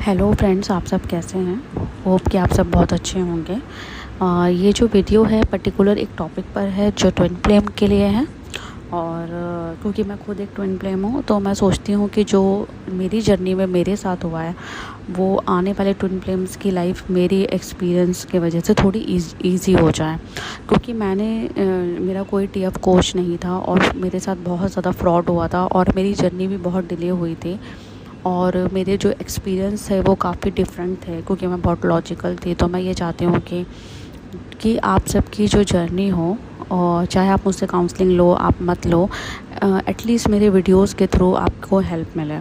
Hello friends, आप सब कैसे हैं। होप कि आप सब बहुत अच्छे होंगे। ये जो वीडियो है पर्टिकुलर एक टॉपिक पर है जो ट्विन फ्लेम के लिए है। और क्योंकि मैं खुद एक ट्विन फ्लेम हूँ तो मैं सोचती हूँ कि जो मेरी जर्नी में मेरे साथ हुआ है वो आने वाले ट्विन फ्लेम्स की लाइफ मेरी एक्सपीरियंस की वजह से थोड़ी ईजी हो जाए। क्योंकि मेरा कोई टीएफ कोच नहीं था और मेरे साथ बहुत ज़्यादा फ्रॉड हुआ था और मेरी जर्नी भी बहुत डिले हुई थी। और मेरे जो एक्सपीरियंस है वो काफ़ी डिफरेंट थे क्योंकि मैं बहुत लॉजिकल थी। तो मैं ये चाहती हूँ कि आप सबकी जो जर्नी हो, और चाहे आप मुझसे काउंसलिंग लो आप मत लो, एटलीस्ट मेरे वीडियोस के थ्रू आपको हेल्प मिले।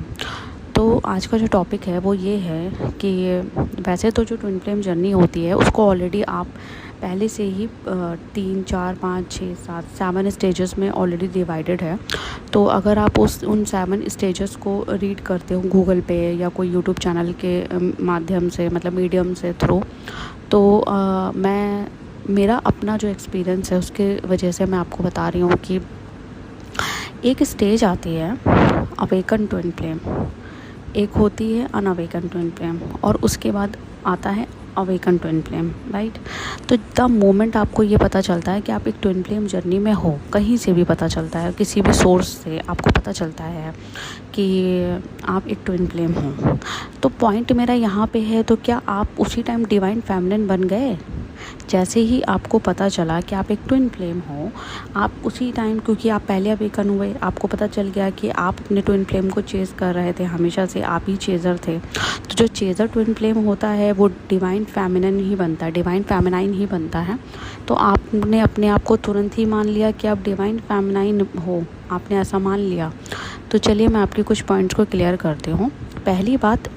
तो आज का जो टॉपिक है वो ये है कि वैसे तो जो ट्विन फ्लेम जर्नी होती है उसको ऑलरेडी आप पहले से ही 3, 4, 5, 6, 7, 7 स्टेजेस में ऑलरेडी डिवाइडेड है। तो अगर आप उन 7 स्टेजेस को रीड करते हो गूगल पे या कोई यूट्यूब चैनल के माध्यम से, मतलब मीडियम से थ्रू, तो मेरा अपना जो एक्सपीरियंस है उसके वजह से मैं आपको बता रही हूँ कि एक स्टेज आती है अवेकन ट्विन फ्लेम, एक होती है अनअवेकन ट्विन फ्लेम, और उसके बाद आता है अवेकन ट्विन फ्लेम, राइट। तो द मोमेंट आपको ये पता चलता है कि आप एक ट्विन फ्लेम जर्नी में हो, कहीं से भी पता चलता है, किसी भी सोर्स से आपको पता चलता है कि आप एक ट्विन फ्लेम हो, तो पॉइंट मेरा यहाँ पे है, तो क्या आप उसी टाइम डिवाइन फेमिनिन बन गए? जैसे ही आपको पता चला कि आप एक ट्विन फ्लेम हो, आप उसी टाइम, क्योंकि आप पहले अवेकन हुए, आपको पता चल गया कि आप अपने ट्विन फ्लेम को चेज़ कर रहे थे, हमेशा से आप ही चेज़र थे। तो जो चेज़र ट्विन फ्लेम होता है वो डिवाइन फेमिनिन ही बनता है, डिवाइन फेमिनाइन ही बनता है। तो आपने अपने आप को तुरंत ही मान लिया कि आप डिवाइन फेमिनाइन हो, आपने ऐसा मान लिया। तो चलिए मैं आपके कुछ पॉइंट्स को क्लियर करती हूँ। पहली बात,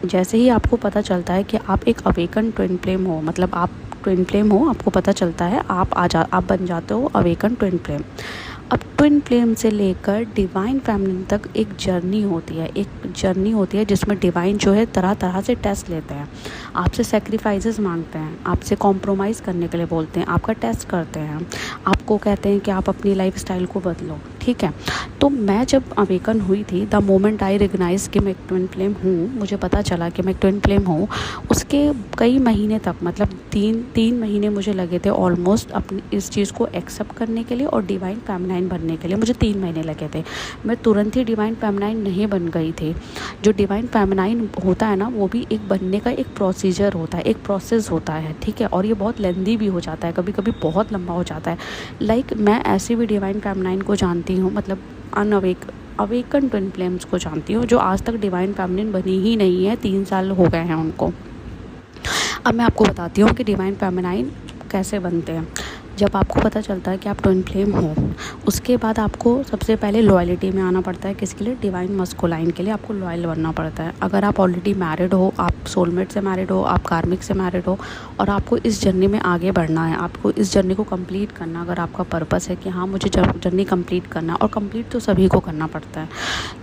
जैसे ही आपको पता चलता है कि आप एक अवेकन ट्विन फ्लेम हो, मतलब आप ट्विन फ्लेम हो, आपको पता चलता है, आप बन जाते हो अवेकन ट्विन फ्लेम। अब ट्विन फ्लेम से लेकर डिवाइन फेमिनिन तक एक जर्नी होती है जिसमें डिवाइन जो है तरह तरह से टेस्ट लेते हैं, आपसे सेक्रीफाइसेस मांगते हैं, आपसे कॉम्प्रोमाइज़ करने के लिए बोलते हैं, आपका टेस्ट करते हैं, आपको कहते हैं कि आप अपनी लाइफ स्टाइल को बदलो, ठीक है। तो मैं जब अवेकन हुई थी, द मोमेंट आई रिकग्नाइज कि मैं एक ट्विन फ्लेम हूँ, मुझे पता चला कि मैं एक ट्विन फ्लेम हूँ, उसके कई महीने तक, मतलब तीन महीने मुझे लगे थे ऑलमोस्ट अपनी इस चीज़ को एक्सेप्ट करने के लिए, और डिवाइन फेमिनाइन बनने के लिए मुझे 3 महीने लगे थे। मैं तुरंत ही डिवाइन फेमिनाइन नहीं बन गई थी। जो डिवाइन फेमिनाइन होता है ना, वो भी एक बनने का एक प्रोसीजर होता है, एक प्रोसेस होता है, ठीक है। और ये बहुत लेंदी भी हो जाता है, कभी कभी बहुत लंबा हो जाता है। मैं ऐसी भी डिवाइन फेमिनाइन को जानती हूँ, मतलब अवेकन ट्विन फ्लेम्स को जानती हूँ, जो आज तक डिवाइन फेमिनिन बनी ही नहीं है, 3 साल हो गए हैं उनको। अब मैं आपको बताती हूँ कि डिवाइन फेमिनाइन कैसे बनते हैं। जब आपको पता चलता है कि आप ट्विन फ्लेम हो, उसके बाद आपको सबसे पहले लॉयल्टी में आना पड़ता है। किसके लिए? डिवाइन मस्कुलाइन के लिए आपको लॉयल बनना पड़ता है। अगर आप ऑलरेडी मैरिड हो, आप सोलमेट से मैरिड हो, आप कार्मिक से मैरिड हो, और आपको इस जर्नी में आगे बढ़ना है, आपको इस जर्नी को कंप्लीट करना, अगर आपका पर्पस है कि हाँ मुझे जर्नी कंप्लीट करना है, और कंप्लीट तो सभी को करना पड़ता है,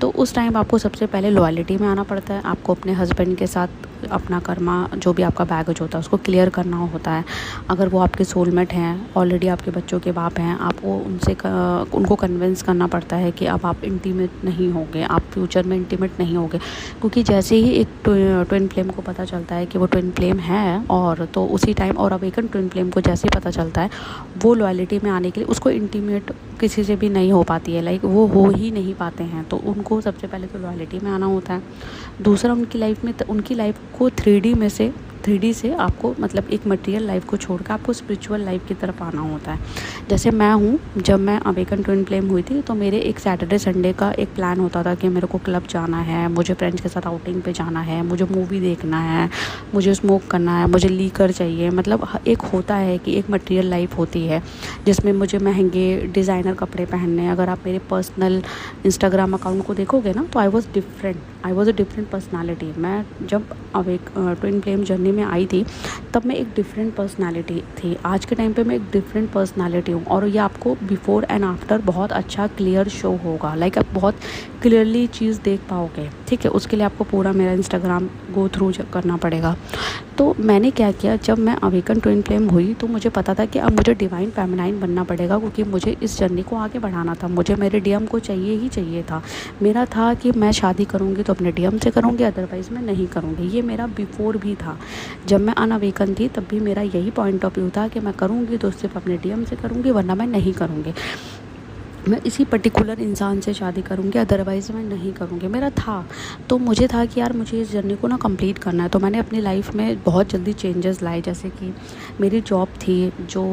तो उस टाइम आपको सबसे पहले लॉयल्टी में आना पड़ता है। आपको अपने हस्बैंड के साथ अपना कर्मा, जो भी आपका बैगेज होता है, उसको क्लियर करना होता है। अगर वो आपके सोलमेट हैं, ऑलरेडी आपके बच्चों के बाप हैं, आपको उनको कन्विंस करना पड़ता है कि अब आप इंटीमेट नहीं होंगे, आप फ्यूचर में इंटीमेट नहीं होंगे। क्योंकि जैसे ही एक ट्विन फ्लेम को पता चलता है कि वो ट्विन फ्लेम है, और तो उसी टाइम, और अवेकन ट्विन फ्लेम को जैसे ही पता चलता है, वो लॉयल्टी में आने के लिए उसको इंटीमेट किसी से भी नहीं हो पाती है, लाइक वो हो ही नहीं पाते हैं। तो उनको सबसे पहले तो लॉयल्टी में आना होता है। दूसरा, उनकी लाइफ को 3D से आपको, मतलब एक मटेरियल लाइफ को छोड़कर आपको स्पिरिचुअल लाइफ की तरफ आना होता है। जैसे मैं हूँ, जब मैं अवेकन ट्विन फ्लेम हुई थी तो मेरे एक सैटरडे संडे का एक प्लान होता था कि मेरे को क्लब जाना है, मुझे फ्रेंड्स के साथ आउटिंग पे जाना है, मुझे मूवी देखना है, मुझे स्मोक करना है, मुझे लीकर चाहिए। मतलब एक होता है कि एक मटेरियल लाइफ होती है जिसमें मुझे महंगे डिज़ाइनर कपड़े पहनने हैं। अगर आप मेरे पर्सनल इंस्टाग्राम अकाउंट को देखोगे ना, तो I was a different personality. मैं जब ट्विन फ्लेम जर्नी में आई थी तब मैं एक डिफरेंट पर्सनालिटी थी। आज के टाइम पे मैं एक डिफरेंट पर्सनालिटी हूँ, और ये आपको बिफोर एंड आफ्टर बहुत अच्छा क्लियर शो होगा, लाइक आप बहुत क्लियरली चीज़ देख पाओगे, ठीक है। उसके लिए आपको पूरा मेरा इंस्टाग्राम गो थ्रू करना पड़ेगा। तो मैंने क्या किया, जब मैं अवेकन ट्विन फ्लेम हुई तो मुझे पता था कि अब मुझे डिवाइन फेमिनाइन बनना पड़ेगा, क्योंकि मुझे इस जर्नी को आगे बढ़ाना था। मुझे मेरे डीएम को चाहिए ही चाहिए था। मेरा था कि मैं शादी करूँगी तो अपने डीएम से करूँगी, अदरवाइज़ मैं नहीं करूँगी। ये मेरा बिफोर भी था, जब मैं अनअवेकन थी तब भी मेरा यही पॉइंट ऑफ व्यू था कि मैं करूँगी तो सिर्फ अपने डीएम से करूँगी, वरना मैं नहीं करूँगी। मैं इसी पर्टिकुलर इंसान से शादी करूँगी, अदरवाइज़ मैं नहीं करूँगी, मेरा था। तो मुझे था कि यार मुझे इस जर्नी को ना कंप्लीट करना है। तो मैंने अपनी लाइफ में बहुत जल्दी चेंजेस लाए, जैसे कि मेरी जॉब थी जो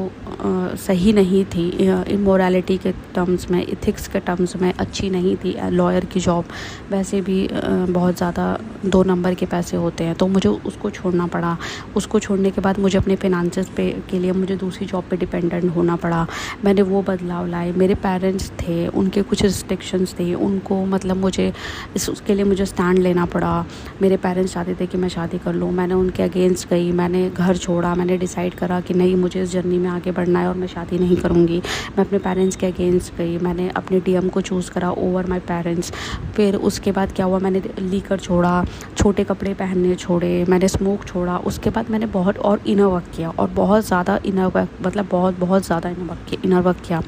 सही नहीं थी, इमोरलिटी के टर्म्स में, इथिक्स के टर्म्स में अच्छी नहीं थी। लॉयर की जॉब वैसे भी बहुत ज़्यादा 2 नंबर के पैसे होते हैं, तो मुझे उसको छोड़ना पड़ा। उसको छोड़ने के बाद मुझे अपने फिनांसेस पे के लिए मुझे दूसरी जॉब पे डिपेंडेंट होना पड़ा। मैंने वो बदलाव लाए। मेरे पेरेंट्स थे, उनके कुछ रिस्ट्रिक्शंस थे, उनको मतलब मुझे उसके लिए मुझे स्टैंड लेना पड़ा। मेरे पेरेंट्स चाहते थे कि मैं शादी कर लूँ, मैंने उनके अगेंस्ट गई, मैंने घर छोड़ा, मैंने डिसाइड करा कि नहीं मुझे इस जर्नी में आगे बढ़ना है और मैं शादी नहीं करूँगी। मैं अपने पेरेंट्स के अगेंस्ट गई, मैंने अपने डीएम को चूज़ करा ओवर माय पेरेंट्स। फिर उसके बाद क्या हुआ, मैंने लीकर छोड़ा, छोटे कपड़े पहनने छोड़े, मैंने स्मोक छोड़ा। उसके बाद मैंने बहुत और इनर वर्क किया, और बहुत ज़्यादा इनर वर्क, मतलब बहुत ज़्यादा इनर वर्क किया।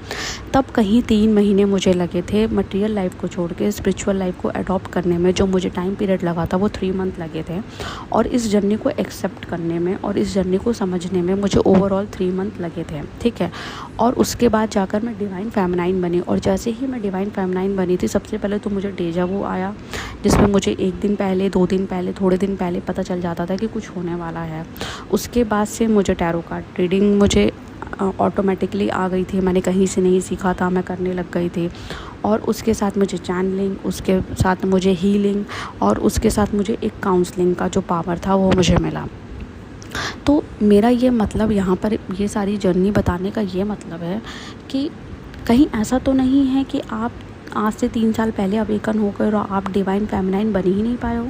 तब कहीं 3 महीने मुझे लगे थे मटेरियल लाइफ को छोड़ के स्पिरिचुअल लाइफ को अडॉप्ट करने में। जो मुझे टाइम पीरियड लगा था वो 3 मंथ लगे थे, और इस जर्नी को एक्सेप्ट करने में और इस जर्नी को समझने में मुझे ओवरऑल 3 मंथ लगे थे, ठीक है। और उसके बाद जाकर मैं डिवाइन फेमिनाइन बनी, और जैसे ही मैं डिवाइन फेमिनाइन बनी थी, सबसे पहले तो मुझे डेजा वू आया, जिसमें मुझे 1 दिन पहले, 2 दिन पहले, थोड़े दिन पहले पता चल जाता था कि कुछ होने वाला है। उसके बाद से मुझे टैरो कार्ड रीडिंग मुझे ऑटोमेटिकली आ गई थी, मैंने कहीं से नहीं सीखा था, मैं करने लग गई थी। और उसके साथ मुझे चैनलिंग, उसके साथ मुझे हीलिंग, और उसके साथ मुझे एक काउंसलिंग का जो पावर था वो मुझे मिला। तो मेरा ये मतलब यहाँ पर ये सारी जर्नी बताने का ये मतलब है कि कहीं ऐसा तो नहीं है कि आप आज से 3 साल पहले अवेकन होकर और आप डिवाइन फेमिनाइन बन ही नहीं पाए हो।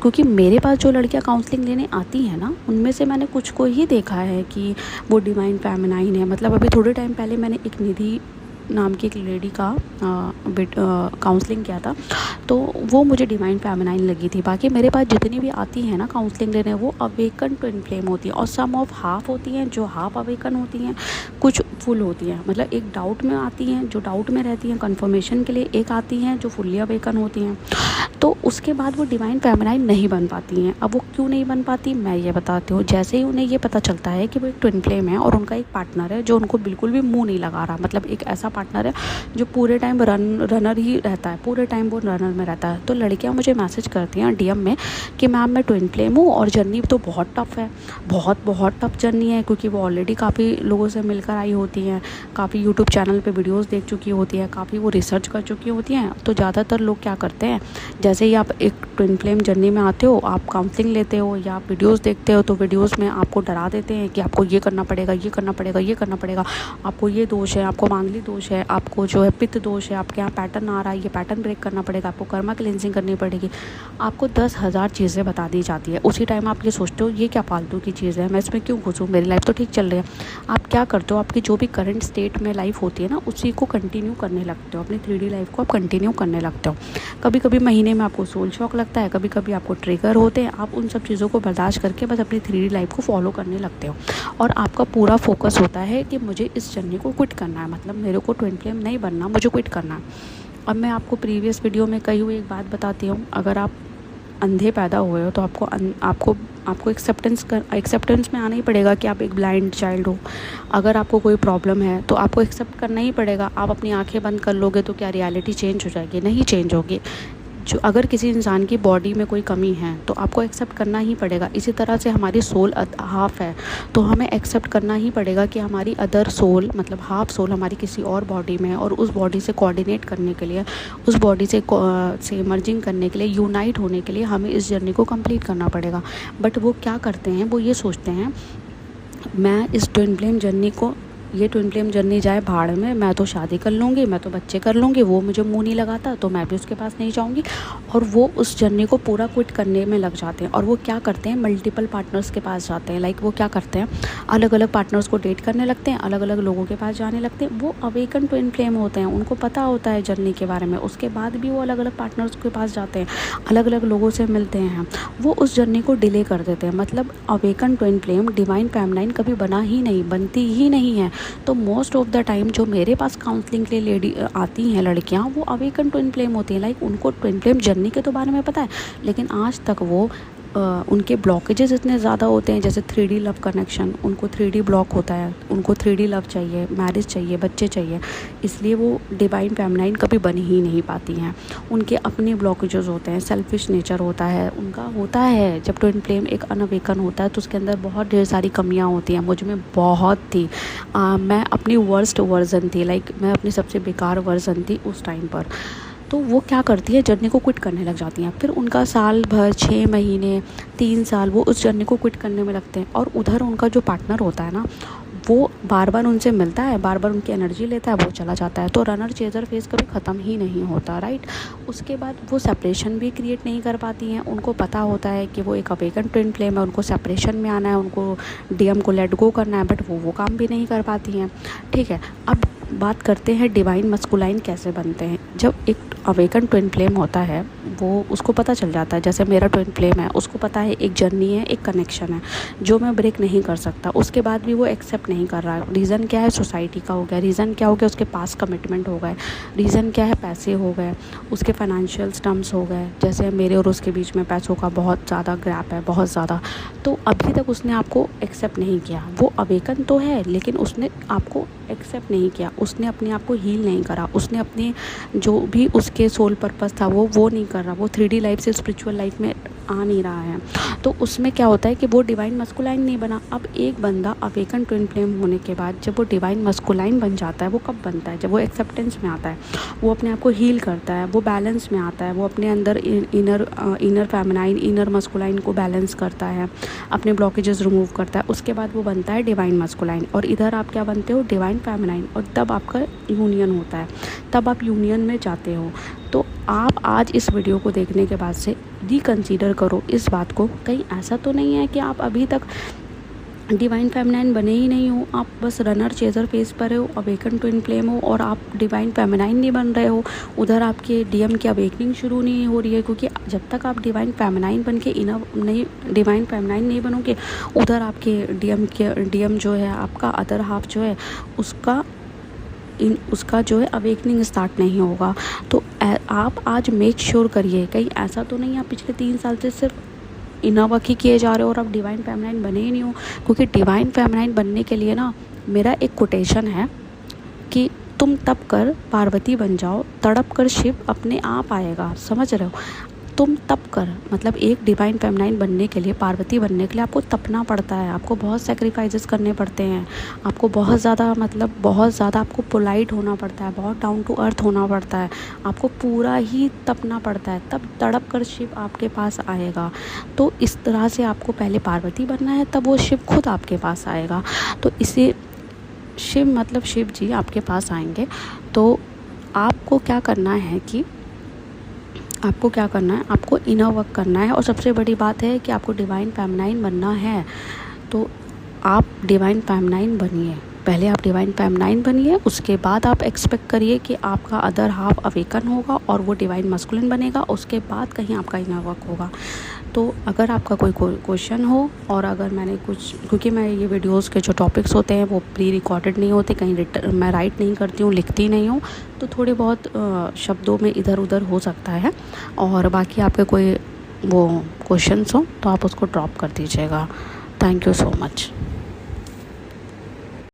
क्योंकि मेरे पास जो लड़कियां काउंसलिंग लेने आती हैं ना, उनमें से मैंने कुछ को ही देखा है कि वो डिवाइन फेमिनाइन है। मतलब अभी थोड़े टाइम पहले मैंने एक निधि नाम की एक लेडी का काउंसलिंग किया था, तो वो मुझे डिवाइन फेमिनाइन लगी थी। बाकी मेरे पास जितनी भी आती हैं ना काउंसलिंग लेने, वो अवेकन ट्विन फ्लेम होती हैं, और सम ऑफ हाफ होती हैं जो हाफ अवेकन होती हैं, कुछ फुल होती हैं। मतलब एक डाउट में आती हैं जो डाउट में रहती हैं कंफर्मेशन के लिए, एक आती हैं जो फुल्ली अवेकन होती हैं। तो उसके बाद वो डिवाइन फेमिनाइन नहीं बन पाती हैं। अब वो क्यों नहीं बन पाती मैं ये बताती हूँ। जैसे ही उन्हें ये पता चलता है कि वो एक ट्विन फ्लेम है और उनका एक पार्टनर है जो उनको बिल्कुल भी मुँह नहीं लगा रहा, मतलब एक ऐसा पार्टनर है जो पूरे टाइम रनर ही रहता है, पूरे टाइम वो रनर में रहता है। तो लड़कियां मुझे मैसेज करती हैं डीएम में कि मैम मैं ट्विन फ्लेम हूँ और जर्नी तो बहुत टफ़ है, बहुत टफ़ जर्नी है, क्योंकि वो ऑलरेडी काफ़ी लोगों से मिलकर आई होती हैं, काफ़ी यूट्यूब चैनल पे वीडियोस देख चुकी होती हैं, काफ़ी वो रिसर्च कर चुकी होती हैं। तो ज़्यादातर लोग क्या करते हैं, जैसे ही आप एक ट्विन फ्लेम जर्नी में आते हो, आप काउंसलिंग लेते हो या आप वीडियोज़ देखते हो, तो वीडियोज़ में आपको डरा देते हैं कि आपको ये करना पड़ेगा, ये करना पड़ेगा, ये करना पड़ेगा, आपको ये दोष है, आपको मांगलिक दोष है, आपको जो है पित्त दोष है, आपके यहाँ पैटर्न आ रहा है, ये पैटर्न ब्रेक करना पड़ेगा, आपको कर्मा क्लेंजिंग करनी पड़ेगी। आपको 10,000 चीज़ें बता दी जाती है। उसी टाइम आप ये सोचते हो ये क्या फालतू की चीज़ है, मैं इसमें क्यों घुसूँ, मेरी लाइफ तो ठीक चल रही है। आप क्या करते हो, आपकी जो भी करंट स्टेट में लाइफ होती है ना, उसी को कंटिन्यू करने लगते हो, अपनी 3D लाइफ को आप कंटिन्यू करने लगते हो। कभी कभी महीने में आपको सोल शॉक लगता है, कभी कभी आपको ट्रिगर होते हैं, आप उन सब चीज़ों को बर्दाश्त करके बस अपनी 3D लाइफ को फॉलो करने लगते हो, और आपका पूरा फोकस होता है कि मुझे इस जर्नी को क्विट करना है, मतलब मेरे को ट्विन फ्लेम नहीं बनना, मुझे क्विट करना है। अब मैं आपको प्रीवियस वीडियो में कही हुई एक बात बताती हूँ, अगर आप अंधे पैदा हुए हो तो आपको एक्सेप्टेंस में आना ही पड़ेगा कि आप एक ब्लाइंड चाइल्ड हो। अगर आपको कोई प्रॉब्लम है तो आपको एक्सेप्ट करना ही पड़ेगा। आप अपनी आंखें बंद कर लोगे तो क्या रियलिटी चेंज हो जाएगी? नहीं चेंज होगी। जो अगर किसी इंसान की बॉडी में कोई कमी है तो आपको एक्सेप्ट करना ही पड़ेगा। इसी तरह से हमारी सोल हाफ है तो हमें एक्सेप्ट करना ही पड़ेगा कि हमारी अदर सोल, मतलब हाफ सोल हमारी किसी और बॉडी में है, और उस बॉडी से कोऑर्डिनेट करने के लिए, उस बॉडी से मर्जिंग करने के लिए, यूनाइट होने के लिए हमें इस जर्नी को कंप्लीट करना पड़ेगा। बट वो क्या करते हैं, वो ये सोचते हैं मैं इस ट्विन फ्लेम जर्नी को ये ट्विन फ्लेम जर्नी जाए भाड़ में, मैं तो शादी कर लूँगी, मैं तो बच्चे कर लूँगी, वो मुझे मुँह नहीं लगाता तो मैं भी उसके पास नहीं जाऊँगी। और वो उस जर्नी को पूरा क्विट करने में लग जाते हैं। और वो क्या करते हैं, मल्टीपल पार्टनर्स के पास जाते हैं। लाइक वो क्या करते हैं, अलग अलग पार्टनर्स को डेट करने लगते हैं, अलग अलग लोगों के पास जाने लगते हैं। वो अवेकन ट्विन फ्लेम होते हैं, उनको पता होता है जर्नी के बारे में, उसके बाद भी वो अलग अलग पार्टनर्स के पास जाते हैं, अलग अलग लोगों से मिलते हैं। वो उस जर्नी को डिले कर देते हैं। मतलब awaken twin flame divine feminine कभी बनती ही नहीं है। तो मोस्ट ऑफ द टाइम जो मेरे पास काउंसलिंग के लिए लेडी आती हैं लड़कियां, वो अवेकन ट्विन फ्लेम होती हैं। लाइक उनको ट्विन फ्लेम जर्नी के तो बारे में पता है, लेकिन आज तक वो उनके ब्लॉकेजेस इतने ज़्यादा होते हैं, जैसे 3D लव कनेक्शन, उनको 3D ब्लॉक होता है, उनको 3D लव चाहिए, मैरिज चाहिए, बच्चे चाहिए, इसलिए वो डिवाइन फेमिनाइन कभी बन ही नहीं पाती हैं। उनके अपने ब्लॉकेजेस होते हैं, सेल्फिश नेचर होता है उनका, होता है। जब ट्विन फ्लेम एक अनअवेकन होता है तो उसके अंदर बहुत ढेर सारी कमियाँ होती हैं। मुझ में बहुत थी, मैं अपनी वर्स्ट वर्जन थी, लाइक मैं अपनी सबसे बेकार वर्जन थी उस टाइम पर। तो वो क्या करती है, जर्नी को क्विट करने लग जाती हैं। फिर उनका साल भर, 6 महीने, 3 साल वो उस जर्नी को क्विट करने में लगते हैं। और उधर उनका जो पार्टनर होता है ना, वो बार बार उनसे मिलता है, बार बार उनकी एनर्जी लेता है, वो चला जाता है। तो रनर चेजर फेज कभी ख़त्म ही नहीं होता, राइट। उसके बाद वो सेपरेशन भी क्रिएट नहीं कर पाती हैं। उनको पता होता है कि वो एक अवेकन ट्विन फ्लेम है, उनको सेपरेशन में आना है, उनको डीएम को लेट गो करना है, बट वो काम भी नहीं कर पाती हैं। ठीक है, अब बात करते हैं डिवाइन मस्कुलाइन कैसे बनते हैं। जब एक अवेकन ट्विन फ्लेम होता है, वो उसको पता चल जाता है, जैसे मेरा ट्विन फ्लेम है, उसको पता है एक जर्नी है, एक कनेक्शन है जो मैं ब्रेक नहीं कर सकता। उसके बाद भी वो एक्सेप्ट नहीं कर रहा है। रीज़न क्या है, सोसाइटी का हो गया, रीज़न क्या हो गया, उसके पास कमिटमेंट हो गए, रीज़न क्या है, पैसे हो गए, उसके फाइनेंशियल टर्म्स हो गए। जैसे मेरे और उसके बीच में पैसों का बहुत ज़्यादा गैप है, बहुत ज़्यादा। तो अभी तक उसने आपको एक्सेप्ट नहीं किया। वो अवेकन तो है, लेकिन उसने आपको एक्सेप्ट नहीं किया, उसने अपने आप को हील नहीं करा, उसने अपने जो भी उसके सोल पर्पस था वो नहीं कर रहा, वो 3D लाइफ से स्पिरिचुअल लाइफ में आ नहीं रहा है। तो उसमें क्या होता है कि वो डिवाइन मस्कुलाइन नहीं बना। अब एक बंदा अवेकन ट्विन फ्लेम होने के बाद जब वो डिवाइन मस्कुलाइन बन जाता है, वो कब बनता है, जब वो एक्सेप्टेंस में आता है, वो अपने आप को हील करता है, वो बैलेंस में आता है, वो अपने अंदर इनर फेमिनाइन, इनर मस्कुलाइन को बैलेंस करता है, अपने ब्लॉकेजेस रिमूव करता है। उसके बाद वो बनता है डिवाइन मस्कुलाइन। और इधर आप क्या बनते हो, डिवाइन फेमिनाइन। और तब आपका यूनियन होता है, तब आप यूनियन में जाते हो। तो आप आज इस वीडियो को देखने के बाद से रिकंसीडर करो इस बात को, कहीं ऐसा तो नहीं है कि आप अभी तक डिवाइन फेमिनाइन बने ही नहीं हो, आप बस रनर चेजर फेस पर हो, अवेकन ट्विन फ्लेम हो और आप डिवाइन फेमिनाइन नहीं बन रहे हो। उधर आपके डीएम की अवेकनिंग शुरू नहीं हो रही है, क्योंकि जब तक आप डिवाइन फेमिनाइन बन के डिवाइन फेमिनाइन नहीं बनोगे, उधर आपके डीएम जो है, आपका अदर हाफ जो है, उसका जो है अवेकनिंग स्टार्ट नहीं होगा। तो आप आज मेक श्योर करिए, कहीं ऐसा तो नहीं आप पिछले 3 साल से सिर्फ इनर वर्क ही किए जा रहे हो और आप डिवाइन फेमिनाइन बने ही नहीं हो। क्योंकि डिवाइन फेमिनाइन बनने के लिए ना, मेरा एक कोटेशन है कि तुम तप कर पार्वती बन जाओ, तड़प कर शिव अपने आप आएगा। समझ रहे हो, तुम तप कर, मतलब एक डिवाइन फेमिनाइन बनने के लिए, पार्वती बनने के लिए आपको तपना पड़ता है, आपको बहुत सेक्रीफाइसेस करने पड़ते हैं, आपको बहुत ज़्यादा आपको पोलाइट होना पड़ता है, बहुत डाउन टू अर्थ होना पड़ता है, आपको पूरा ही तपना पड़ता है, तब तड़प कर शिव आपके पास आएगा। तो इस तरह से आपको पहले पार्वती बनना है, तब वो शिव खुद आपके पास आएगा। तो इसे शिव जी आपके पास आएंगे। तो आपको क्या करना है, आपको इनर वर्क करना है। और सबसे बड़ी बात है कि आपको डिवाइन फेमिनाइन बनना है, तो आप डिवाइन फेमिनाइन बनिए। पहले आप डिवाइन फेमिनाइन बनिए, उसके बाद आप एक्सपेक्ट करिए कि आपका अदर हाफ अवेकन होगा और वो डिवाइन मस्कुलिन बनेगा, उसके बाद कहीं आपका इनर वर्क होगा। तो अगर आपका कोई क्वेश्चन हो, और अगर मैंने कुछ, क्योंकि मैं ये वीडियोस के जो टॉपिक्स होते हैं वो प्री रिकॉर्डेड नहीं होते, कहीं मैं राइट नहीं करती हूँ, लिखती नहीं हूँ, तो थोड़े बहुत शब्दों में इधर उधर हो सकता है। और बाकी आपके कोई वो क्वेश्चंस हो तो आप उसको ड्रॉप कर दीजिएगा। Thank you so much.